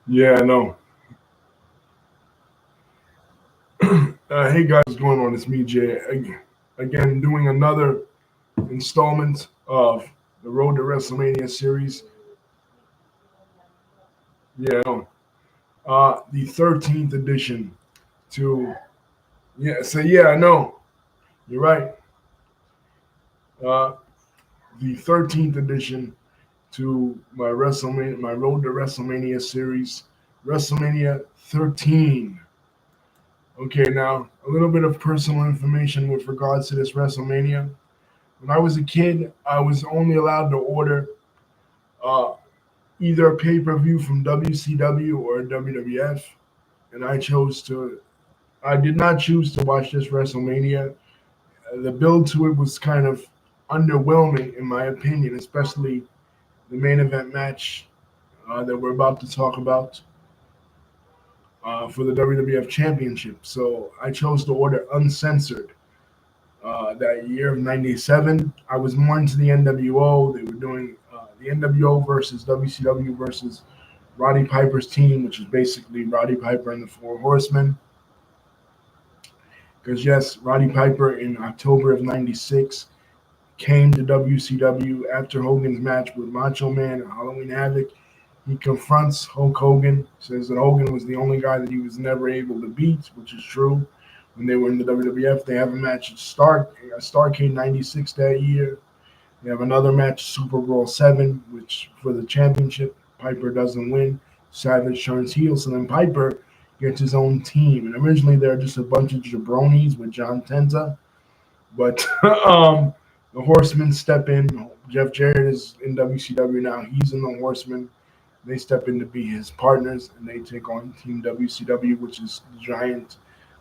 Yeah, I know. Hey guys, what's going on? It's me, Jay. Again, doing another installment of the Road to WrestleMania series. Yeah, I know. The 13th edition to, yeah, so yeah, I know. You're right. Uh, the 13th edition to my Road to WrestleMania series, WrestleMania 13. Okay, now a little bit of personal information with regards to this WrestleMania. When I was a kid, I was only allowed to order uh, either a pay per view from WCW or WWF, and I did not choose to watch this WrestleMania. The build to it was kind of underwhelming, in my opinion, especially the main event match that we're about to talk about for the WWF Championship. So I chose to order uncensored. That year of '97. I was more into the NWO. They were doing the NWO versus WCW versus Roddy Piper's team, which is basically Roddy Piper and the Four Horsemen. Because, yes, Roddy Piper in October of '96 came to WCW after Hogan's match with Macho Man at Halloween Havoc. He confronts Hulk Hogan, says that Hogan was the only guy that he was never able to beat, which is true. When they were in the WWF, they have a match at Starcade '96 that year. They have another match, Super Bowl VII, which for the championship, Piper doesn't win. Savage turns heel, so then Piper gets his own team. And originally they're just a bunch of jabronis with John Tenta, but the Horsemen step in. Jeff Jarrett is in WCW now. He's in the Horsemen. They step in to be his partners, and they take on Team WCW, which is Giant,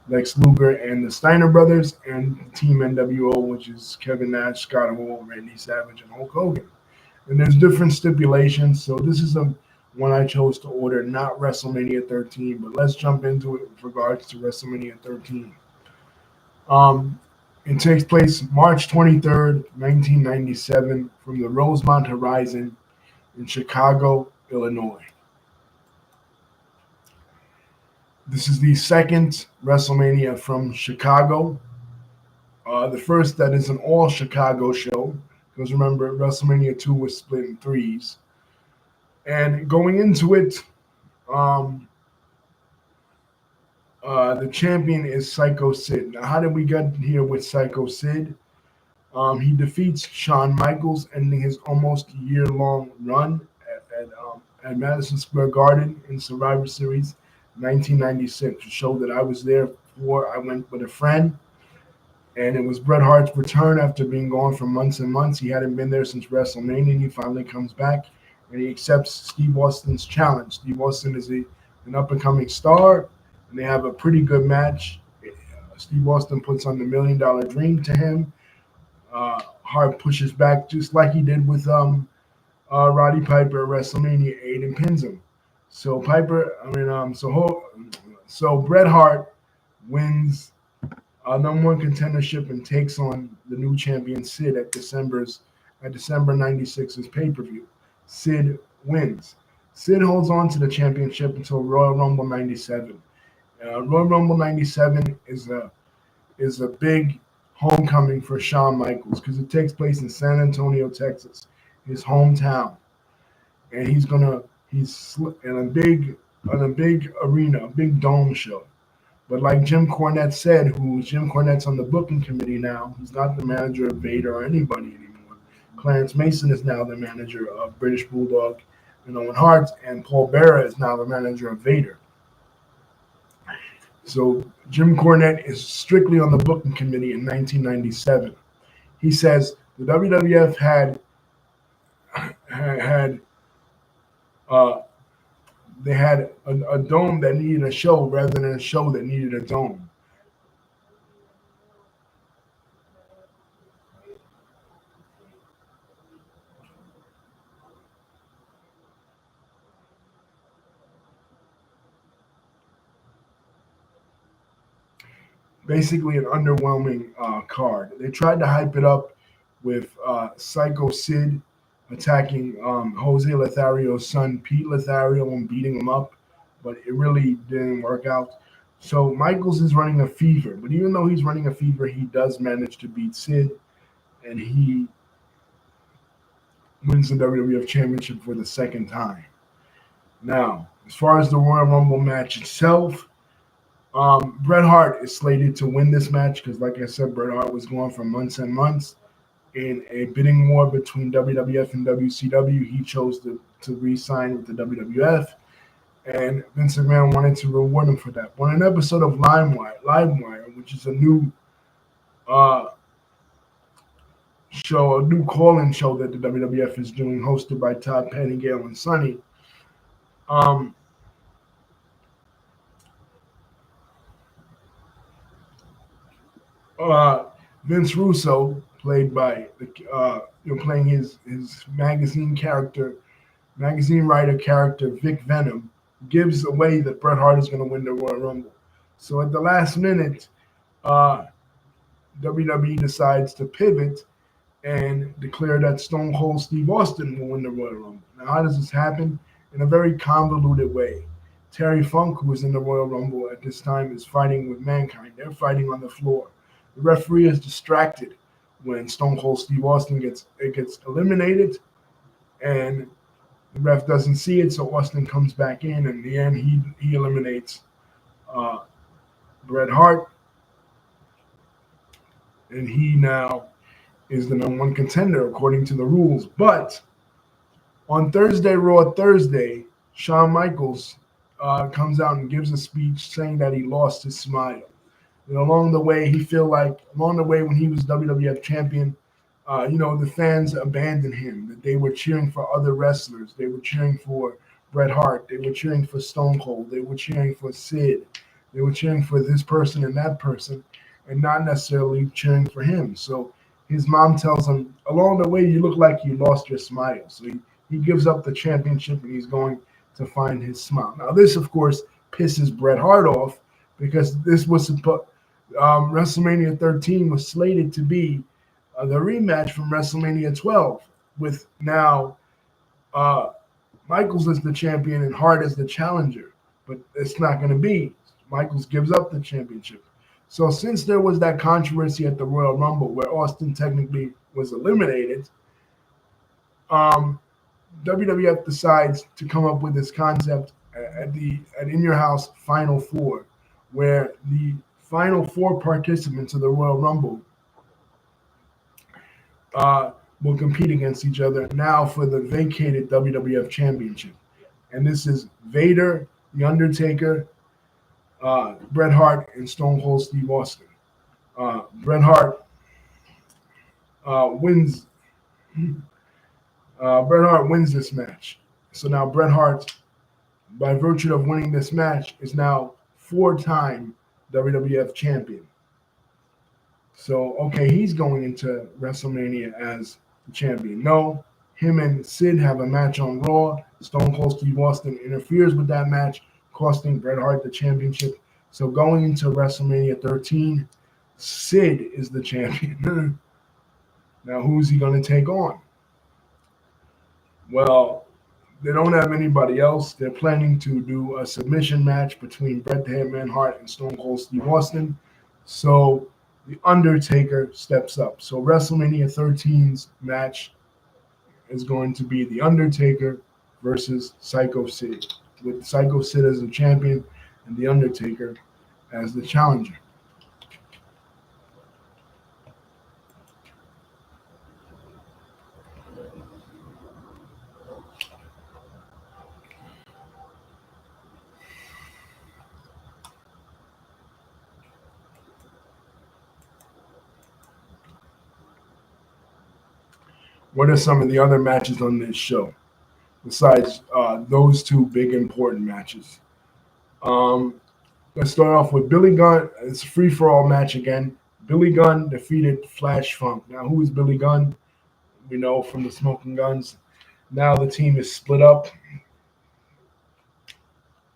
Lex Luger, and the Steiner brothers, and Team NWO, which is Kevin Nash, Scott Hall, Randy Savage, and Hulk Hogan. And there's different stipulations, so this is a one I chose to order, not WrestleMania 13, but let's jump into it with regards to WrestleMania 13. Um, it takes place March 23rd, 1997, from the Rosemont Horizon in Chicago, Illinois. This is the second WrestleMania from Chicago. The first that is an all Chicago show, because remember, WrestleMania 2 was split in threes. And going into it, um, the champion is Psycho Sid. Now, how did we get here with Psycho Sid? He defeats Shawn Michaels, ending his almost year-long run at Madison Square Garden in Survivor Series 1996. To show that I was there for, I went with a friend, and it was Bret Hart's return after being gone for months and months. He hadn't been there since WrestleMania, and he finally comes back, and he accepts Steve Austin's challenge. Steve Austin is an up-and-coming star, and they have a pretty good match. Steve Austin puts on the $1 Million Dream to him. Hart pushes back just like he did with Roddy Piper at WrestleMania 8 and pins him. So Piper, I mean, so Bret Hart wins number one contendership and takes on the new champion Sid at December '96's pay per view. Sid wins. Sid holds on to the championship until Royal Rumble '97. Royal Rumble '97 is a big homecoming for Shawn Michaels because it takes place in San Antonio, Texas, his hometown, and he's in a big arena, a big dome show. But like Jim Cornette said, Jim Cornette's on the booking committee now. He's not the manager of Vader or anybody anymore. Clarence Mason is now the manager of British Bulldog and Owen Hart, and Paul Bearer is now the manager of Vader. So Jim Cornette is strictly on the booking committee in 1997. He says the WWF had uh, they had a dome that needed a show rather than a show that needed a dome. Basically, an underwhelming card. They tried to hype it up with Psycho Sid attacking Jose Lothario's son Pete Lothario and beating him up. but it really didn't work out. So Michaels is running a fever, but even though he's running a fever, he does manage to beat Sid, and he wins the WWF Championship for the second time. Now, as far as the Royal Rumble match itself, Bret Hart is slated to win this match because, like I said, Bret Hart was going for months and months in a bidding war between WWF and WCW. He chose to re-sign with the WWF, and Vince McMahon wanted to reward him for that. On an episode of Livewire, which is a new uh, show, a new call-in show that the WWF is doing, hosted by Todd Pettingale and Sonny. Um, uh, Vince Russo, played by playing his magazine writer character Vic Venom, gives away that Bret Hart is going to win the Royal Rumble. So at the last minute, uh, WWE decides to pivot and declare that Stone Cold Steve Austin will win the Royal Rumble. Now, how does this happen? In a very convoluted way. Terry Funk, who is in the Royal Rumble at this time, is fighting with Mankind. They're fighting on the floor. The referee is distracted when Stone Cold Steve Austin gets eliminated, and the ref doesn't see it, so Austin comes back in. And in the end, he eliminates uh, Bret Hart, and he now is the number one contender according to the rules. But on Raw Thursday, Shawn Michaels comes out and gives a speech saying that he lost his smile. And along the way when he was WWF champion, the fans abandoned him. That they were cheering for other wrestlers. They were cheering for Bret Hart. They were cheering for Stone Cold. They were cheering for Sid. They were cheering for this person and that person, and not necessarily cheering for him. So his mom tells him, along the way, you look like you lost your smile. So he gives up the championship and he's going to find his smile. Now, this, of course, pisses Bret Hart off because this was WrestleMania 13 was slated to be the rematch from WrestleMania 12, with now Michaels as the champion and Hart as the challenger. But it's not going to be. Michaels gives up the championship. So since there was that controversy at the Royal Rumble where Austin technically was eliminated, WWF decides to come up with this concept at In Your House Final Four, where the final four participants of the Royal Rumble will compete against each other now for the vacated WWF Championship. And this is Vader, The Undertaker, Bret Hart, and Stone Cold Steve Austin. Bret Hart wins. Bret Hart wins this match. So now Bret Hart, by virtue of winning this match, is now four-time WWF champion. So, okay, he's going into WrestleMania as the champion. No, him and Sid have a match on Raw. Stone Cold Steve Austin interferes with that match, costing Bret Hart the championship. So going into WrestleMania 13, Sid is the champion. Now, who's he going to take on? Well, they don't have anybody else. They're planning to do a submission match between Bret the Hitman Hart and Stone Cold Steve Austin. So The Undertaker steps up. So WrestleMania 13's match is going to be The Undertaker versus Psycho Sid, with Psycho Sid as the champion and The Undertaker as the challenger. What are some of the other matches on this show besides those two big important matches? Let's start off with Billy Gunn. It's a free-for-all match again. Billy Gunn defeated Flash Funk. Now, who is Billy Gunn? We know from the Smoking Guns. Now the team is split up.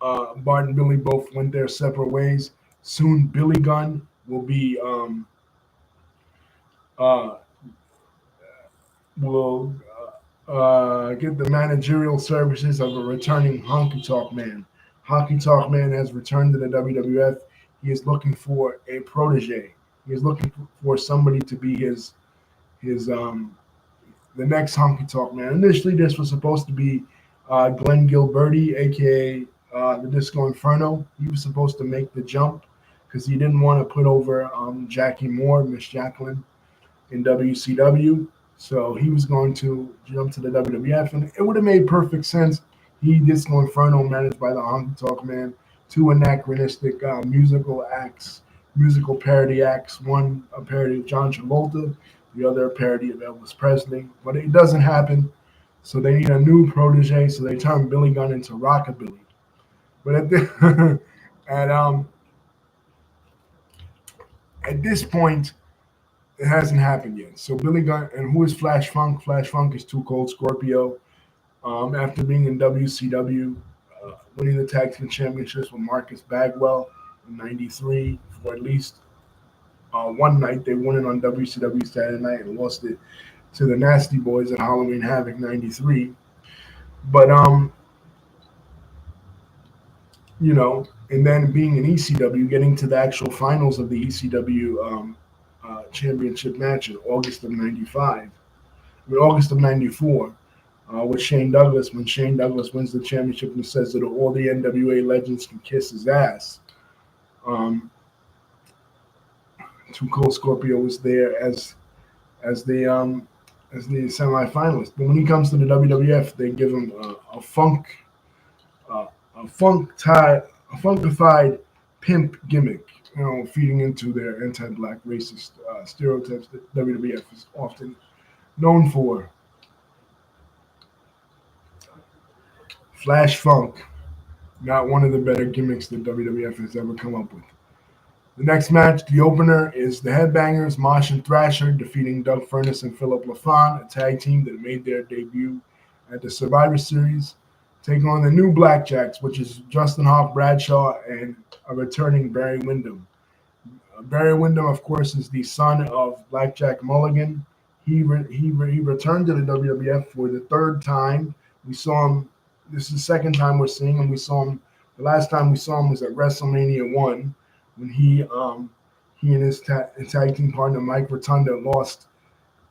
Bart and Billy both went their separate ways. Soon, Billy Gunn will be get the managerial services of a returning honky tonk man. Hockey Talk Man has returned to the WWF. He is looking for a protege. He is looking for somebody to be his the next Honky Talk Man. Initially, this was supposed to be Glenn Gilberti, aka the Disco Inferno. He was supposed to make the jump because he didn't want to put over Jackie Moore, Miss Jacqueline, in WCW. So he was going to jump to the WWF, and it would have made perfect sense. He, Disco Inferno, managed by the Honky Talk Man, two anachronistic musical acts, musical parody acts. One a parody of John Travolta, the other a parody of Elvis Presley. But it doesn't happen, so they need a new protege. So they turn Billy Gunn into Rockabilly. But at at this point, it hasn't happened yet. So Billy Gunn and who is Flash Funk? Flash Funk is Too Cold Scorpio. After being in WCW, winning the tag team championships with Marcus Bagwell in '93 for at least one night. They won it on WCW Saturday Night and lost it to the Nasty Boys at Halloween Havoc '93. But and then being in ECW, getting to the actual finals of the ECW championship match in August of '95, August of '94, with Shane Douglas, when Shane Douglas wins the championship and says that all the NWA legends can kiss his ass. Um, Too Cold Scorpio was there as the semifinalist, but when he comes to the WWF, they give him uh, a funkified pimp gimmick, feeding into their anti-black racist stereotypes that WWF is often known for. Flash Funk, not one of the better gimmicks that WWF has ever come up with. The next match, the opener, is the Headbangers, Mosh and Thrasher, defeating Doug Furnas and Philip LaFon, a tag team that made their debut at the Survivor Series, taking on the new Blackjacks, which is Justin Hawk Bradshaw and a returning Barry Windham. Barry Windham, of course, is the son of Blackjack Mulligan. He returned to the WWF for the third time. We saw him. This is the second time we're seeing him. We saw him. The last time we saw him was at WrestleMania 1 when he and his tag team partner Mike Rotunda lost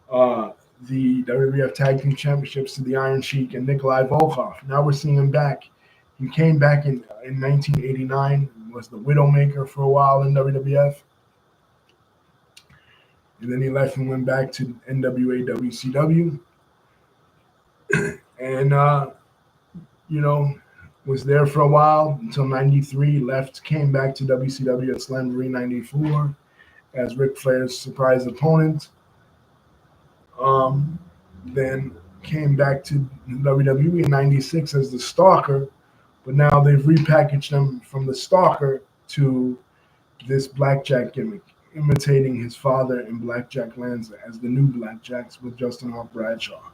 the WWF Tag Team Championships to the Iron Sheik and Nikolai Volkov. Now we're seeing him back. He came back in 1989, was the Widowmaker for a while in WWF. And then he left and went back to NWA WCW. And, was there for a while until '93. Left, came back to WCW at Slamboree '94 as Ric Flair's surprise opponent. Then came back to WWE in '96 as the Stalker, but now they've repackaged him from the Stalker to this Blackjack gimmick, imitating his father in Blackjack Lanza as the new Blackjacks with Justin Hawk Bradshaw.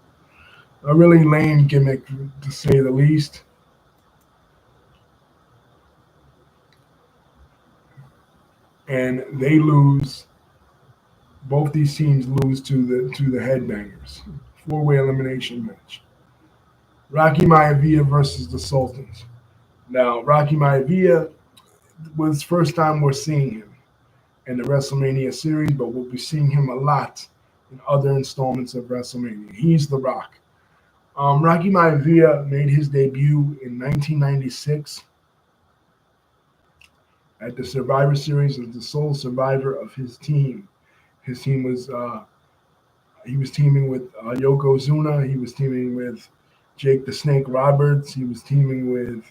A really lame gimmick, to say the least. And they lose. Both these teams lose to the Headbangers. Four-way elimination match. Rocky Maivia versus the Sultans. Now, Rocky Maivia was first time we're seeing him in the WrestleMania series, but we'll be seeing him a lot in other installments of WrestleMania. He's The Rock. Rocky Maivia made his debut in 1996 at the Survivor Series as the sole survivor of his team. His team was he was teaming with Yokozuna. He was teaming with Jake the Snake Roberts. He was teaming with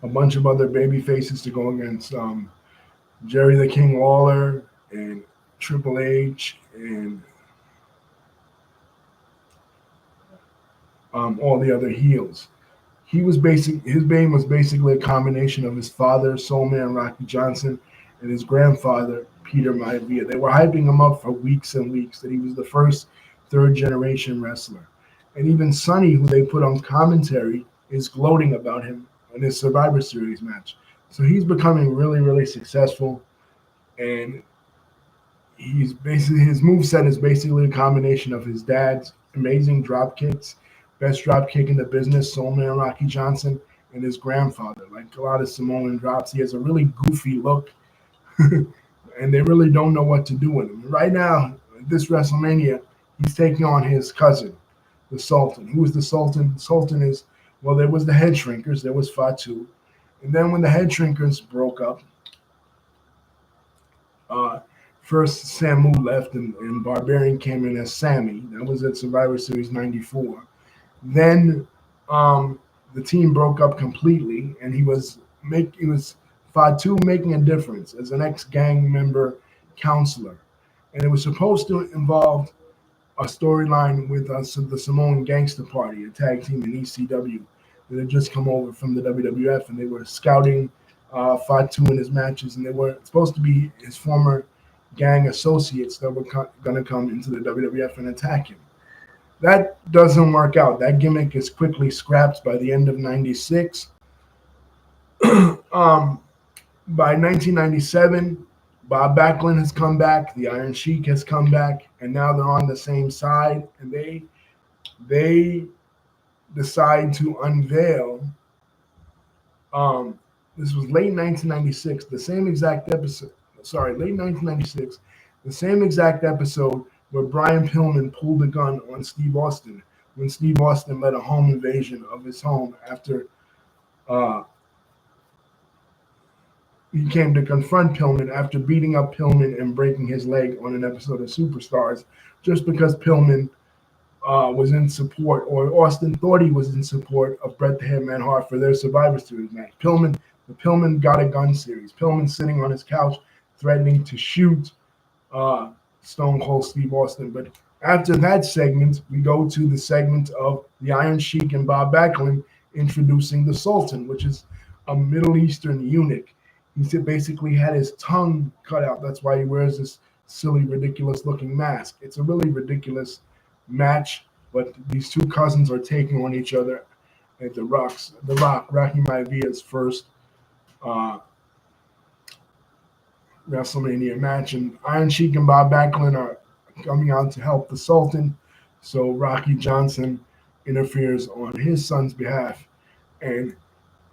a bunch of other baby faces to go against Jerry the King Lawler and Triple H and all the other heels. His name was basically a combination of his father, Soulman Rocky Johnson, and his grandfather, Peter Maivia. They were hyping him up for weeks and weeks that he was the first third generation wrestler. And even Sonny, who they put on commentary, is gloating about him in his Survivor Series match. So he's becoming really, really successful. And his moveset is basically a combination of his dad's amazing drop kicks best drop kick in the business, Soul Man Rocky Johnson, and his grandfather. Like a lot of Samoan drops, he has a really goofy look, and they really don't know what to do with him. Right now, this WrestleMania, he's taking on his cousin, the Sultan. Who is the Sultan? The Sultan is, well, there was the Head Shrinkers, there was Fatu. And then when the Head Shrinkers broke up, first Samu left and Barbarian came in as Sammy. That was at Survivor Series 94. Then the team broke up completely, and he was Fatu making a difference as an ex-gang member counselor. And it was supposed to involve a storyline with the Samoan Gangster Party, a tag team in ECW that had just come over from the WWF, and they were scouting Fatu in his matches, and they were supposed to be his former gang associates that were going to come into the WWF and attack him. That doesn't work out. That gimmick is quickly scrapped by the end of '96. By 1997, Bob Backlund has come back, the Iron Sheik has come back, and now they're on the same side, and they decide to unveil. This was late 1996, the same exact episode. Sorry, late 1996, the same exact episode where Brian Pillman pulled a gun on Steve Austin when Steve Austin led a home invasion of his home after he came to confront Pillman after beating up Pillman and breaking his leg on an episode of Superstars, just because Pillman was in support, or Austin thought he was in support of Bret the Hitman Hart for their Survivor Series match. The Pillman Got a Gun series. Pillman sitting on his couch threatening to shoot Stone Cold Steve Austin. But after that segment, we go to the segment of the Iron Sheik and Bob Backlund introducing the Sultan, which is a Middle Eastern eunuch. He basically had his tongue cut out. That's why he wears this silly, ridiculous-looking mask. It's a really ridiculous match, but these two cousins are taking on each other at The Rock, Rocky Maivia's first WrestleMania match. And Iron Sheik and Bob Backlund are coming out to help the Sultan, so Rocky Johnson interferes on his son's behalf. And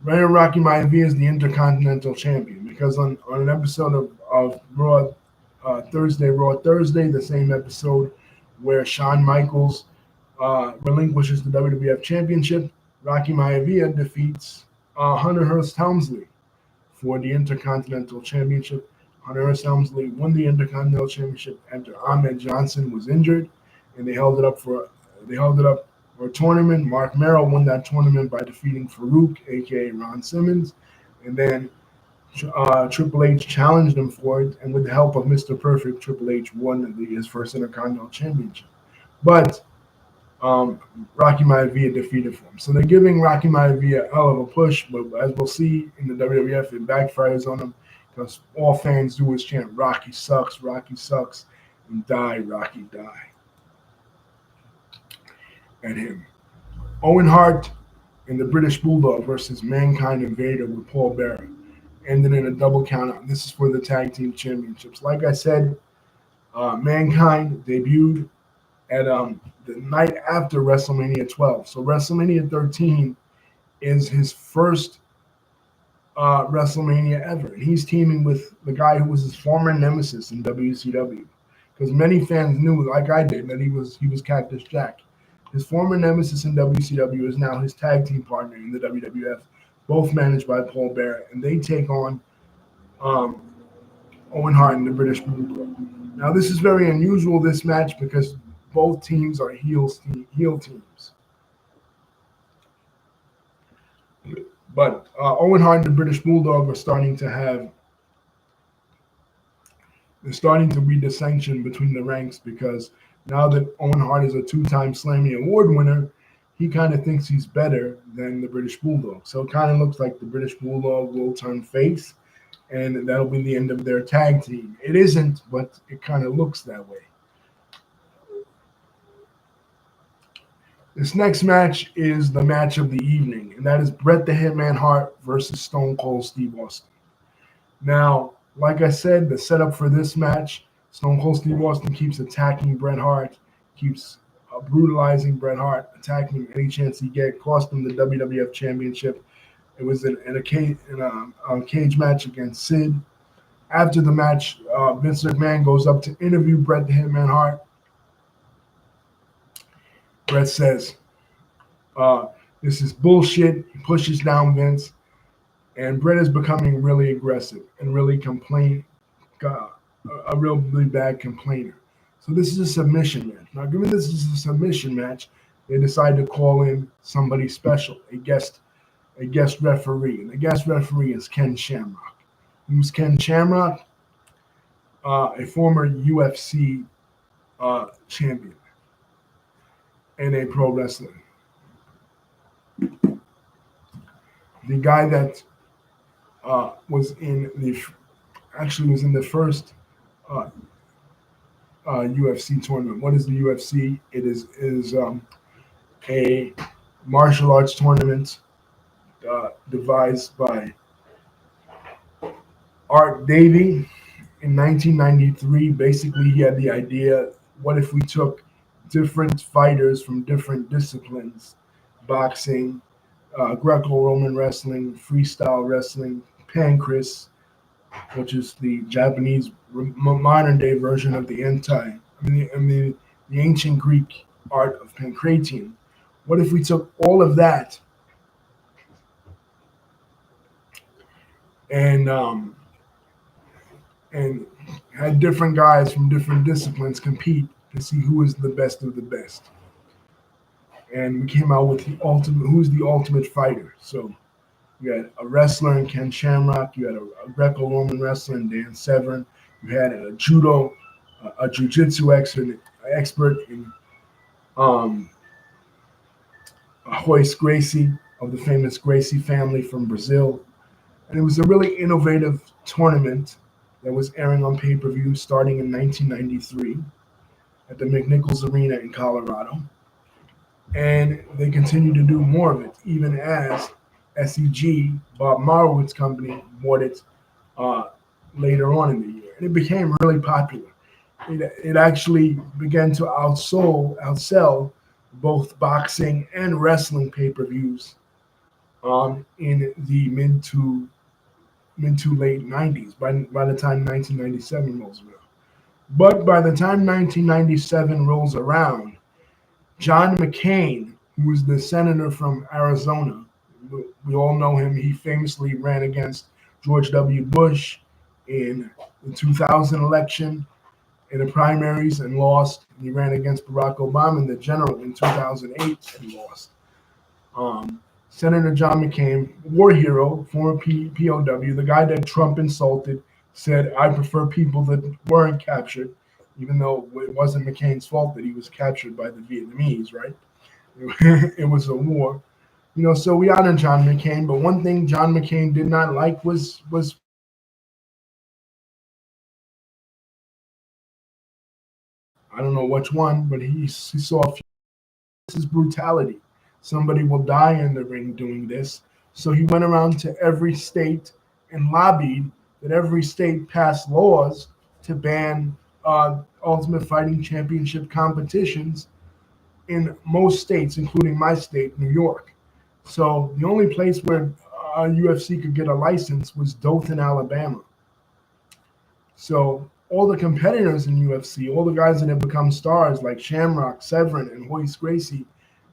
Rocky Maivia is the Intercontinental Champion because on an episode of Raw Thursday, the same episode where Shawn Michaels relinquishes the WWF Championship, Rocky Maivia defeats Hunter Hearst Helmsley for the Intercontinental Championship. Hunter Hearst Helmsley won the Intercontinental Championship after Ahmed Johnson was injured, and they held it up for a tournament. Mark Merrill won that tournament by defeating Farouk, aka Ron Simmons, and then Triple H challenged him for it, and with the help of Mr. Perfect, Triple H won his first Intercontinental Championship. But Rocky Maivia defeated him. So they're giving Rocky Maivia a hell of a push, but as we'll see in the WWF, it backfires on him because all fans do is chant, Rocky sucks, and die, Rocky, die at him. Owen Hart and the British Bulldog versus Mankind and Vader with Paul Bearer ended in a double countout. This is for the tag team championships. Like I said, Mankind debuted at the night after WrestleMania 12. So WrestleMania 13 is his first WrestleMania ever. And he's teaming with the guy who was his former nemesis in WCW. Because many fans knew, like I did, that he was Cactus Jack. His former nemesis in WCW is now his tag team partner in the WWF, both managed by Paul Bearer, and they take on Owen Hart and the British Bulldog. Now, this is very unusual, this match, because both teams are heel teams. But Owen Hart and the British Bulldog are starting to be dissension between the ranks, because now that Owen Hart is a two-time Slammy Award winner, he kind of thinks he's better than the British Bulldog. So it kind of looks like the British Bulldog will turn face, and that'll be the end of their tag team. It isn't, but it kind of looks that way. This next match is the match of the evening, and that is Bret the Hitman Hart versus Stone Cold Steve Austin. Now, like I said, the setup for this match, Stone Cold Steve Austin keeps attacking Bret Hart, keeps brutalizing Bret Hart, attacking him any chance he get, cost him the WWF Championship. It was in a cage match against Sid. After the match, Vince McMahon goes up to interview Bret the Hitman Hart. Bret says, this is bullshit. He pushes down Vince. And Bret is becoming really aggressive and really a really bad complainer. So this is a submission match. Now, given this is a submission match, they decide to call in somebody special, a guest referee. And the guest referee is Ken Shamrock. Who's Ken Shamrock? A former UFC champion and a pro wrestler. The guy that was in the first UFC tournament. What is the UFC? It is a martial arts tournament devised by Art Davie in 1993. Basically, he had the idea: what if we took different fighters from different disciplines, boxing, Greco-Roman wrestling, freestyle wrestling, pancrase, which is the Japanese modern day version of the ancient Greek art of pancration. What if we took all of that and had different guys from different disciplines compete to see who is the best of the best? And we came out with who's the ultimate fighter. So you had a wrestler in Ken Shamrock. You had a Greco-Roman wrestler in Dan Severn. You had a jiu-jitsu expert in Royce Gracie of the famous Gracie family from Brazil. And it was a really innovative tournament that was airing on pay-per-view starting in 1993 at the McNichols Arena in Colorado. And they continued to do more of it, even as SEG, Bob Marwood's company, bought it later on in the year. And it became really popular. It actually began to outsell both boxing and wrestling pay-per-views in the mid to late 90s, by the time 1997 rolls around. But by the time 1997 rolls around, John McCain, who was the senator from Arizona, we all know him. He famously ran against George W. Bush in the 2000 election in the primaries and lost. He ran against Barack Obama in the general in 2008 and lost. Senator John McCain, war hero, former POW, the guy that Trump insulted, said, I prefer people that weren't captured, even though it wasn't McCain's fault that he was captured by the Vietnamese, right? It was a war. So we honor John McCain, but one thing John McCain did not like was I don't know which one, but he saw this is brutality. Somebody will die in the ring doing this. So he went around to every state and lobbied that every state pass laws to ban Ultimate Fighting Championship competitions in most states, including my state, New York. So the only place where UFC could get a license was Dothan, Alabama. So all the competitors in UFC, all the guys that have become stars like Shamrock, Severn, and Royce Gracie,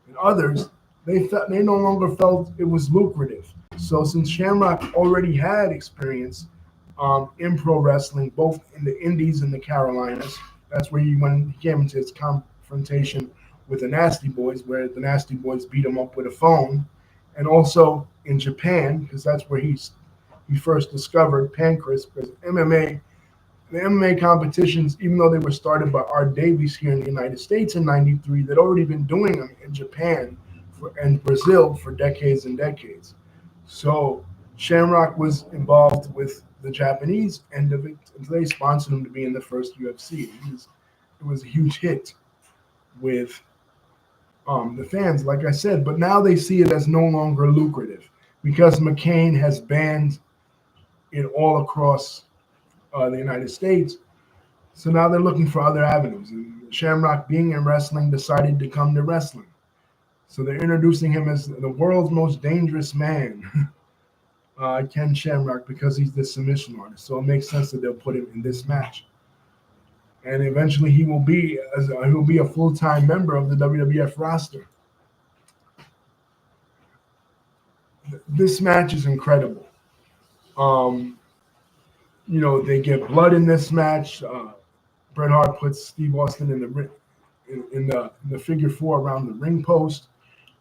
and others, they no longer felt it was lucrative. So since Shamrock already had experience in pro wrestling, both in the Indies and the Carolinas, that's where he came into his confrontation with the Nasty Boys, where the Nasty Boys beat him up with a phone, and also in Japan, because that's where he first discovered pancrase, because the MMA competitions, even though they were started by Art Davies here in the United States in 93, they'd already been doing them in Japan and Brazil for decades and decades. So Shamrock was involved with the Japanese end of it, and they sponsored him to be in the first UFC. It was a huge hit with the fans, like I said, but now they see it as no longer lucrative because McCain has banned it all across the United States. So now they're looking for other avenues. And Shamrock, being in wrestling, decided to come to wrestling. So they're introducing him as the world's most dangerous man, Ken Shamrock, because he's the submission artist. So it makes sense that they'll put him in this match. And eventually he will be a full-time member of the WWF roster. This match is incredible. They get blood in this match. Bret Hart puts Steve Austin in the figure four around the ring post.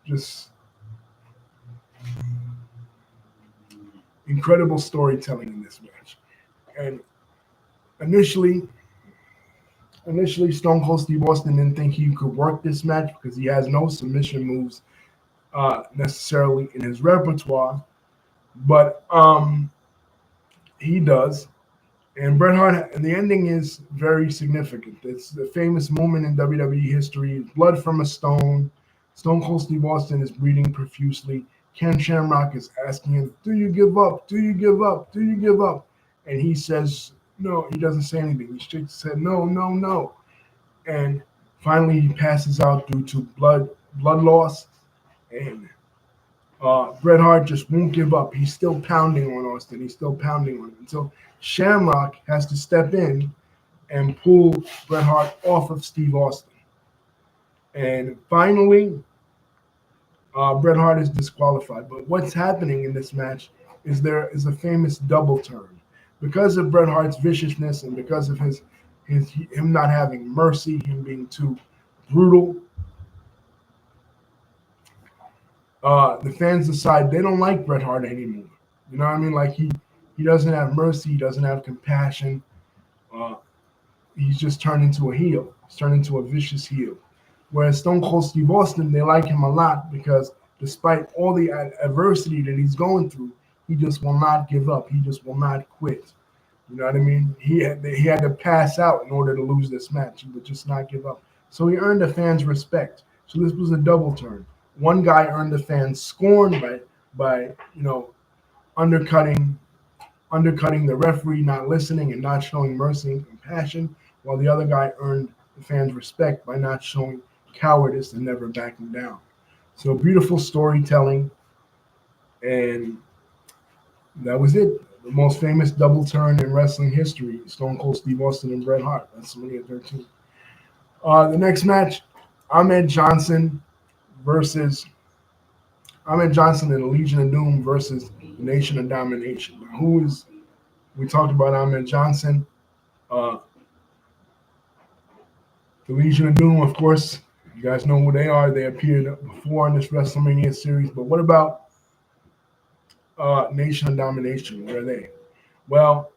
Just incredible storytelling in this match. And initially, Stone Cold Steve Austin didn't think he could work this match because he has no submission moves necessarily in his repertoire, but he does. And Bret Hart, and the ending is very significant. It's the famous moment in WWE history. Blood from a stone. Stone Cold Steve Austin is bleeding profusely. Ken Shamrock is asking him, "Do you give up? Do you give up? Do you give up?" And he says, no, he doesn't say anything. He straight said, no, no, no. And finally he passes out due to blood loss. And Bret Hart just won't give up. He's still pounding on Austin. He's still pounding on him until Shamrock has to step in and pull Bret Hart off of Steve Austin. And finally, Bret Hart is disqualified. But what's happening in this match is there is a famous double turn. Because of Bret Hart's viciousness and because of him not having mercy, him being too brutal, the fans decide they don't like Bret Hart anymore. You know what I mean? Like he doesn't have mercy, he doesn't have compassion. He's just turned into a heel. He's turned into a vicious heel. Whereas Stone Cold Steve Austin, they like him a lot because despite all the adversity that he's going through, he just will not give up. He just will not quit. You know what I mean? He had to pass out in order to lose this match. He would just not give up. So he earned the fans' respect. So this was a double turn. One guy earned the fans' scorn by undercutting the referee, not listening and not showing mercy and compassion, while the other guy earned the fans' respect by not showing cowardice and never backing down. So beautiful storytelling, and that was it. The most famous double turn in wrestling history: Stone Cold Steve Austin and Bret Hart. WrestleMania 13. The next match, Ahmed Johnson and the Legion of Doom versus the Nation of Domination. Now, we talked about Ahmed Johnson. The Legion of Doom, of course, you guys know who they are. They appeared before in this WrestleMania series. But what about Nation of Domination? Where are they? Well,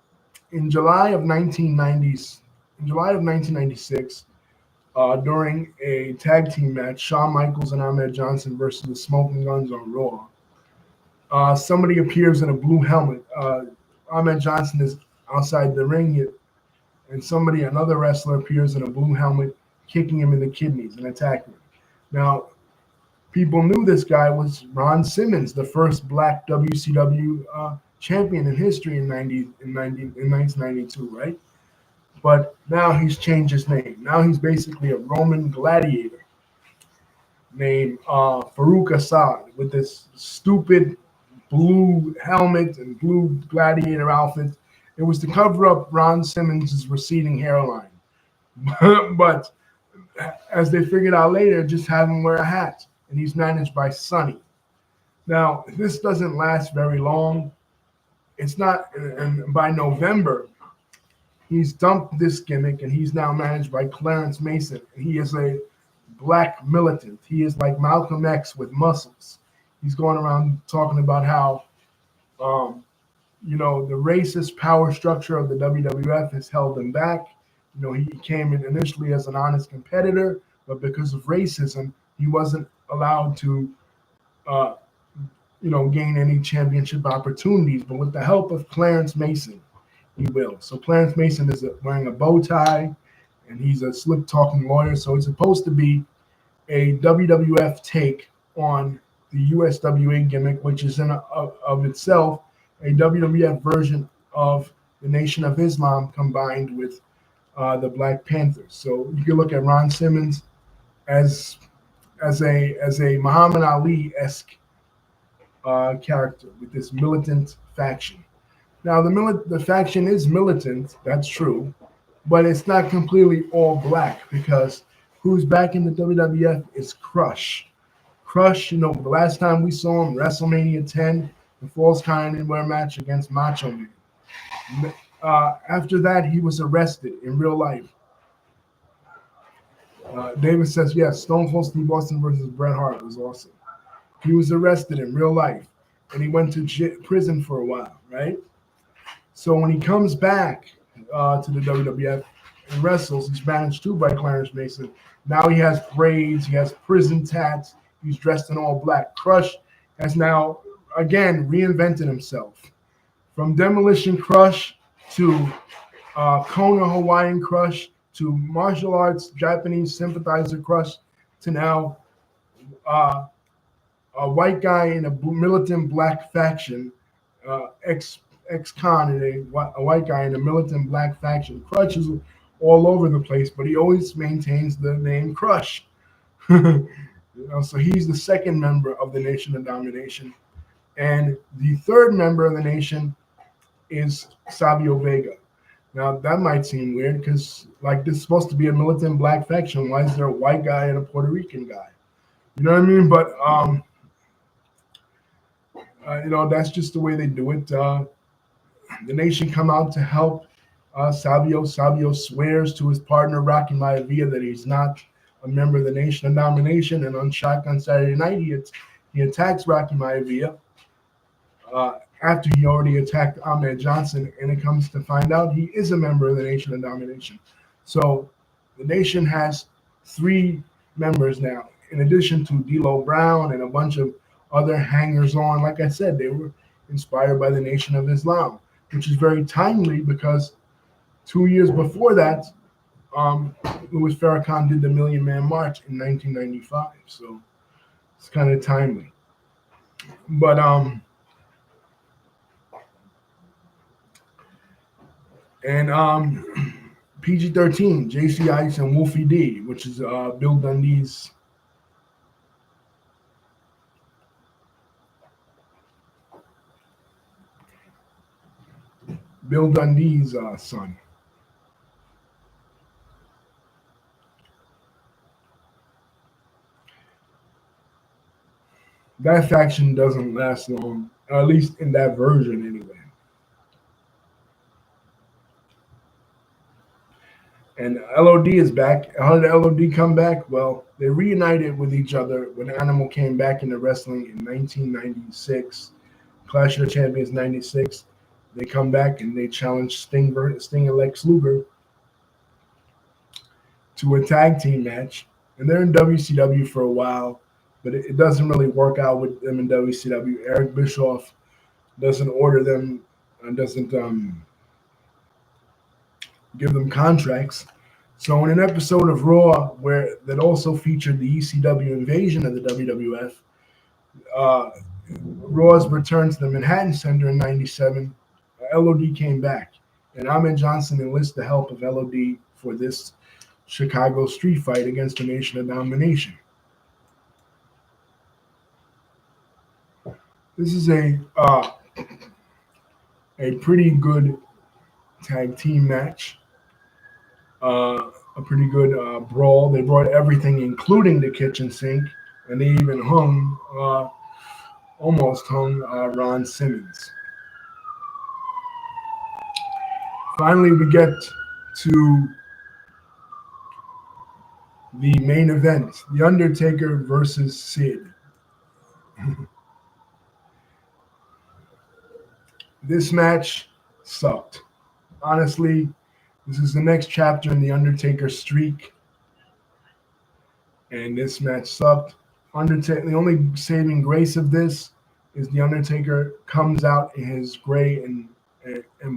in July of 1996, during a tag team match, Shawn Michaels and Ahmed Johnson versus the Smoking Guns on Raw, somebody appears in a blue helmet. Ahmed Johnson is outside the ring, and another wrestler appears in a blue helmet, kicking him in the kidneys and attacking him. Now, people knew this guy was Ron Simmons, the first black WCW champion in history in 1992, right? But now he's changed his name. Now he's basically a Roman gladiator named Farouk Assad with this stupid blue helmet and blue gladiator outfit. It was to cover up Ron Simmons' receding hairline. But as they figured out later, just have him wear a hat. And he's managed by Sonny. Now, this doesn't last very long. It's not, and by November, he's dumped this gimmick and he's now managed by Clarence Mason. He is a black militant. He is like Malcolm X with muscles. He's going around talking about how, the racist power structure of the WWF has held him back. He came in initially as an honest competitor, but because of racism, he wasn't allowed to, gain any championship opportunities. But with the help of Clarence Mason, he will. So Clarence Mason is wearing a bow tie, and he's a slick-talking lawyer. So it's supposed to be a WWF take on the USWA gimmick, which is of itself a WWF version of the Nation of Islam combined with the Black Panthers. So you can look at Ron Simmons as as a Muhammad Ali esque character with this militant faction. Now the faction is militant, that's true, but it's not completely all black because who's back in the WWF is Crush. Crush, the last time we saw him, WrestleMania 10, the Falls Count Anywhere match against Macho Man. After that, he was arrested in real life. David says, yes, Stone Cold Steve Austin versus Bret Hart was awesome. He was arrested in real life, and he went to prison for a while, right? So when he comes back to the WWF and wrestles, he's managed too by Clarence Mason. Now he has braids, he has prison tats, he's dressed in all black. Crush has now, again, reinvented himself. From Demolition Crush to Kona Hawaiian Crush to martial arts Japanese sympathizer Crush to now a white guy in a militant black faction, ex-con and a white guy in a militant black faction. Crush is all over the place, but he always maintains the name Crush. So he's the second member of the Nation of Domination. And the third member of the Nation is Savio Vega. Now, that might seem weird because, this is supposed to be a militant black faction. Why is there a white guy and a Puerto Rican guy? You know what I mean? But, that's just the way they do it. The Nation come out to help Savio. Savio swears to his partner, Rocky Maivia, that he's not a member of the Nation of Domination. And on Shotgun Saturday Night, he attacks Rocky Maivia after he already attacked Ahmed Johnson. And it comes to find out he is a member of the Nation of Domination. So the Nation has 3 members now, in addition to D'Lo Brown and a bunch of other hangers-on. Like I said, they were inspired by the Nation of Islam, which is very timely because 2 years before that, Louis Farrakhan did the Million Man March in 1995. So it's kind of timely. But PG-13, JC Ice and Wolfie D, which is Bill Dundee's son. That faction doesn't last long, at least in that version anyway. And LOD is back. How did LOD come back? Well, they reunited with each other when Animal came back into wrestling in 1996. Clash of the Champions 96. They come back and they challenge Sting and Lex Luger to a tag team match. And they're in WCW for a while, but it doesn't really work out with them in WCW. Eric Bischoff doesn't order them and doesn't give them contracts. So in an episode of Raw that also featured the ECW invasion of the WWF, Raw's return to the Manhattan Center in 97, LOD came back. And Ahmed Johnson enlists the help of LOD for this Chicago street fight against the Nation of Domination. This is a pretty good tag team match. A pretty good brawl. They brought everything, including the kitchen sink, and they even almost hung Ron Simmons. Finally, we get to the main event, The Undertaker versus Sid. This match sucked. Honestly, this is the next chapter in the Undertaker streak, and this match sucked. The only saving grace of this is the Undertaker comes out in his gray and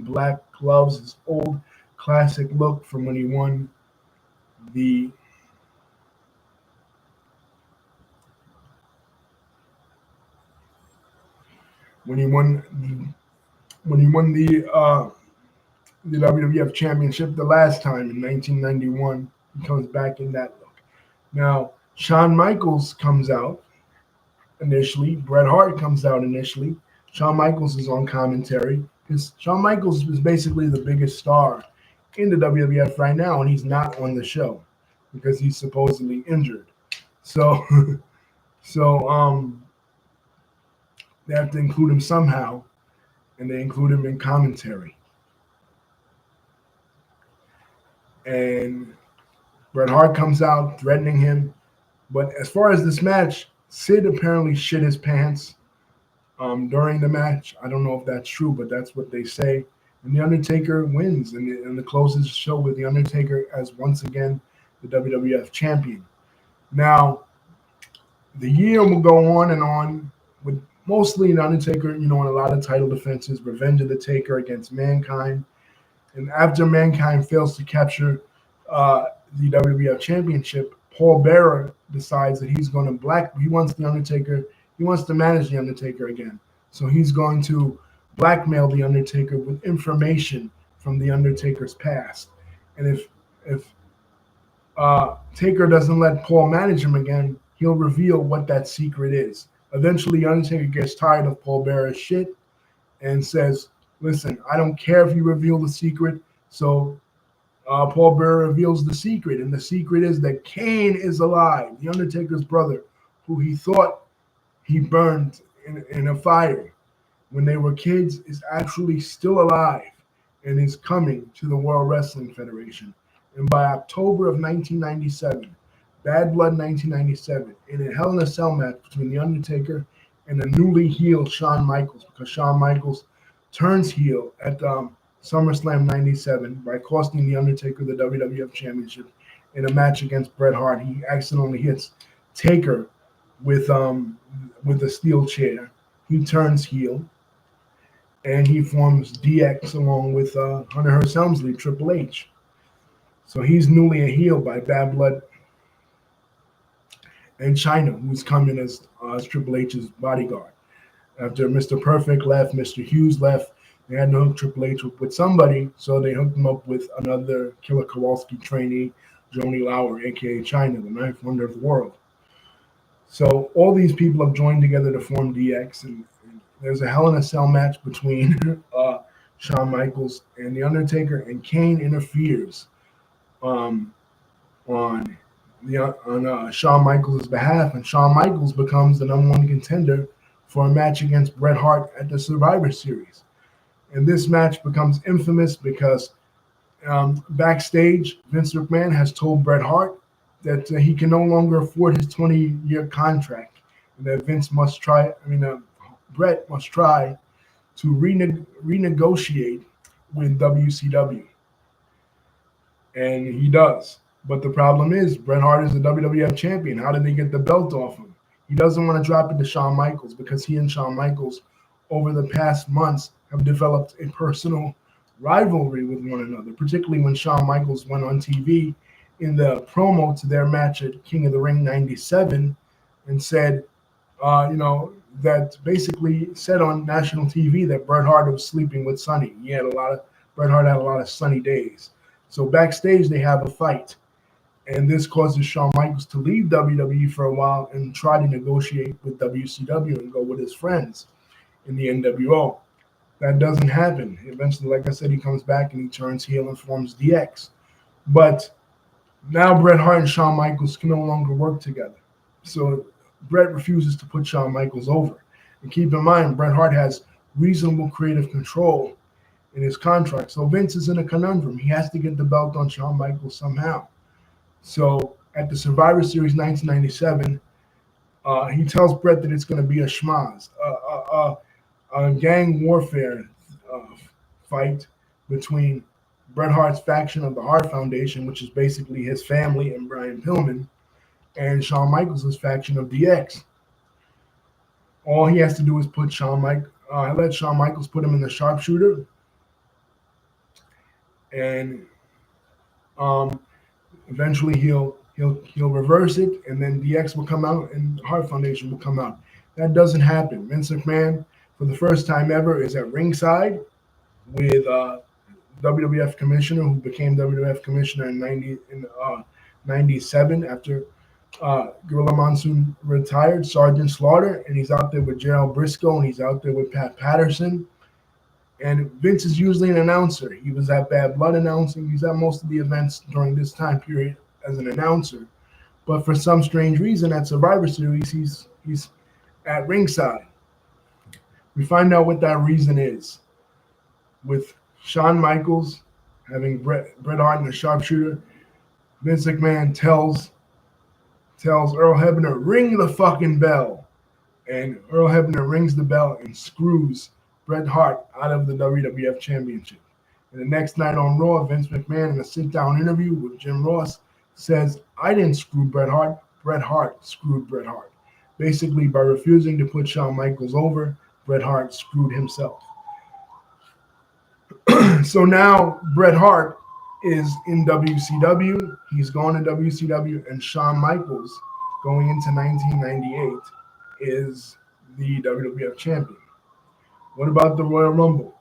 black gloves, his old classic look from when he won the the WWF Championship the last time in 1991. He comes back in that look. Now, Shawn Michaels comes out initially. Bret Hart comes out initially. Shawn Michaels is on commentary because Shawn Michaels is basically the biggest star in the WWF right now, and he's not on the show because he's supposedly injured. So, so they have to include him somehow, and they include him in commentary. And Bret Hart comes out threatening him. But as far as this match, Sid apparently shit his pants during the match. I don't know if that's true, but that's what they say. And The Undertaker wins and the closes show with The Undertaker as once again the WWF champion. Now, the year will go on with mostly The Undertaker, in a lot of title defenses, Revenge of the Taker against Mankind. And after Mankind fails to capture the WWF Championship, Paul Bearer decides that he wants The Undertaker, he wants to manage The Undertaker again. So he's going to blackmail The Undertaker with information from The Undertaker's past. And if Taker doesn't let Paul manage him again, he'll reveal what that secret is. Eventually, The Undertaker gets tired of Paul Bearer's shit and says, listen, I don't care if you reveal the secret. So Paul Bearer reveals the secret, and the secret is that Kane is alive, The Undertaker's brother, who he thought he burned in a fire when they were kids, is actually still alive and is coming to the World Wrestling Federation. And by October of 1997, Bad Blood 1997, in a Hell in a Cell match between The Undertaker and the newly healed Shawn Michaels, because Shawn Michaels turns heel at SummerSlam 97 by costing The Undertaker the WWF Championship in a match against Bret Hart. He accidentally hits Taker with a steel chair. He turns heel, and he forms DX along with Hunter Hearst Helmsley, Triple H. So he's newly a heel by Bad Blood and Chyna, who's coming as Triple H's bodyguard. After Mr. Perfect left, Mr. Hughes left, they had to hook Triple H with somebody, so they hooked him up with another Killer Kowalski trainee, Joni Lauer, a.k.a. Chyna, the ninth wonder of the world. So all these people have joined together to form DX, and there's a Hell in a Cell match between Shawn Michaels and The Undertaker, and Kane interferes on Shawn Michaels' behalf, and Shawn Michaels becomes the number one contender for a match against Bret Hart at the Survivor Series. And this match becomes infamous because backstage, Vince McMahon has told Bret Hart that he can no longer afford his 20-year contract, and that Bret must try to renegotiate with WCW. And he does. But the problem is, Bret Hart is the WWF champion. How did they get the belt off him? He doesn't want to drop it to Shawn Michaels because he and Shawn Michaels, over the past months, have developed a personal rivalry with one another, particularly when Shawn Michaels went on TV in the promo to their match at King of the Ring 97 and said, that basically said on national TV that Bret Hart was sleeping with Sonny. Bret Hart had a lot of Sonny days. So backstage, they have a fight. And this causes Shawn Michaels to leave WWE for a while and try to negotiate with WCW and go with his friends in the NWO. That doesn't happen. Eventually, like I said, he comes back and he turns heel and forms DX. But now Bret Hart and Shawn Michaels can no longer work together. So Bret refuses to put Shawn Michaels over. And keep in mind, Bret Hart has reasonable creative control in his contract. So Vince is in a conundrum. He has to get the belt on Shawn Michaels somehow. So at the Survivor Series 1997, he tells Bret that it's going to be a schmaz, a gang warfare fight between Bret Hart's faction of the Hart Foundation, which is basically his family and Brian Pillman, and Shawn Michaels' faction of DX. All he has to do is let Shawn Michaels put him in the sharpshooter, and eventually he'll reverse it, and then DX will come out and the Hart Foundation will come out. That doesn't happen. Vince McMahon, for the first time ever, is at ringside with WWF commissioner who became WWF commissioner in 97 after Gorilla Monsoon retired, Sergeant Slaughter, and he's out there with Gerald Briscoe, and he's out there with Pat Patterson. And Vince is usually an announcer. He was at Bad Blood announcing. He's at most of the events during this time period as an announcer. But for some strange reason, at Survivor Series, he's at ringside. We find out what that reason is. With Shawn Michaels having Bret Hart and the sharpshooter, Vince McMahon tells Earl Hebner, ring the fucking bell. And Earl Hebner rings the bell and screws Bret Hart out of the WWF Championship. And the next night on Raw, Vince McMahon, in a sit-down interview with Jim Ross, says, I didn't screw Bret Hart. Bret Hart screwed Bret Hart. Basically, by refusing to put Shawn Michaels over, Bret Hart screwed himself. So now Bret Hart is in WCW. He's gone to WCW, and Shawn Michaels, going into 1998, is the WWF champion. What about the Royal Rumble?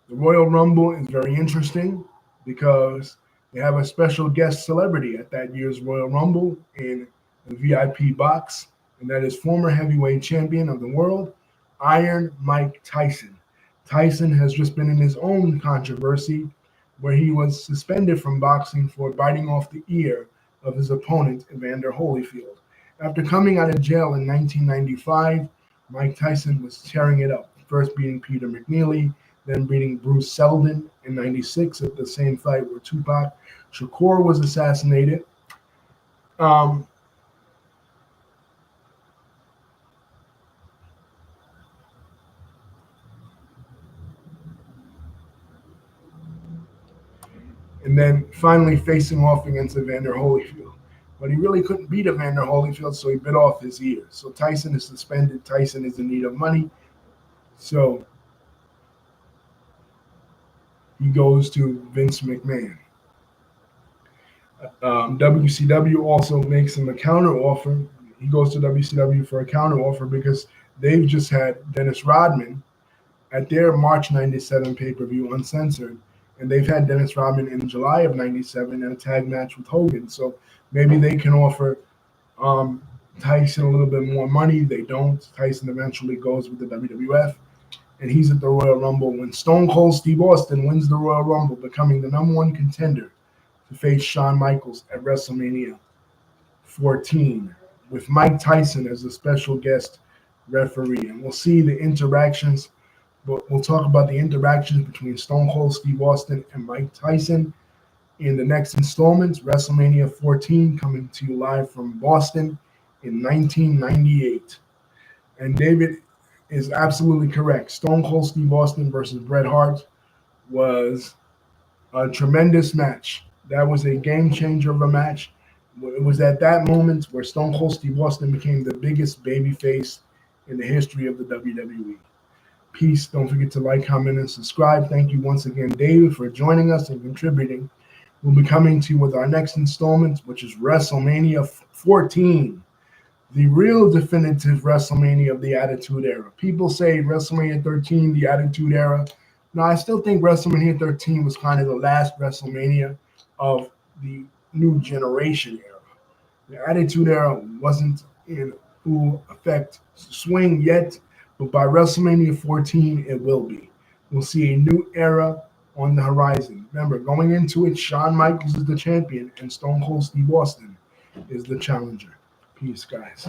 The Royal Rumble is very interesting because they have a special guest celebrity at that year's Royal Rumble in the VIP box, and that is former heavyweight champion of the world, Iron Mike Tyson. Tyson has just been in his own controversy where he was suspended from boxing for biting off the ear of his opponent, Evander Holyfield. After coming out of jail in 1995, Mike Tyson was tearing it up, first beating Peter McNeely, then beating Bruce Seldon in 96 at the same fight where Tupac Shakur was assassinated. And then finally facing off against Evander Holyfield. But he really couldn't beat Evander Holyfield, so he bit off his ear. So Tyson is suspended. Tyson is in need of money. So he goes to Vince McMahon. WCW also makes him a counter offer. He goes to WCW for a counter offer because they've just had Dennis Rodman at their March 97 pay-per-view uncensored. And they've had Dennis Rodman in July of 97 in a tag match with Hogan. So maybe they can offer Tyson a little bit more money. They don't. Tyson eventually goes with the WWF. And he's at the Royal Rumble when Stone Cold Steve Austin wins the Royal Rumble, becoming the number one contender to face Shawn Michaels at WrestleMania 14 with Mike Tyson as a special guest referee. And we'll see the interactions. But we'll talk about the interactions between Stone Cold Steve Austin and Mike Tyson in the next installment, WrestleMania 14, coming to you live from Boston in 1998. And David is absolutely correct. Stone Cold Steve Austin versus Bret Hart was a tremendous match. That was a game changer of a match. It was at that moment where Stone Cold Steve Austin became the biggest babyface in the history of the WWE. Peace. Don't forget to like, comment, and subscribe. Thank you once again, David, for joining us and contributing. We'll be coming to you with our next installment, which is WrestleMania 14, the real definitive WrestleMania of the Attitude Era. People say WrestleMania 13, the Attitude Era. No, I still think WrestleMania 13 was kind of the last WrestleMania of the new generation era. The Attitude Era wasn't in full effect swing yet, but by WrestleMania 14, it will be. We'll see a new era on the horizon. Remember, going into it, Shawn Michaels is the champion and Stone Cold Steve Austin is the challenger. Peace, guys.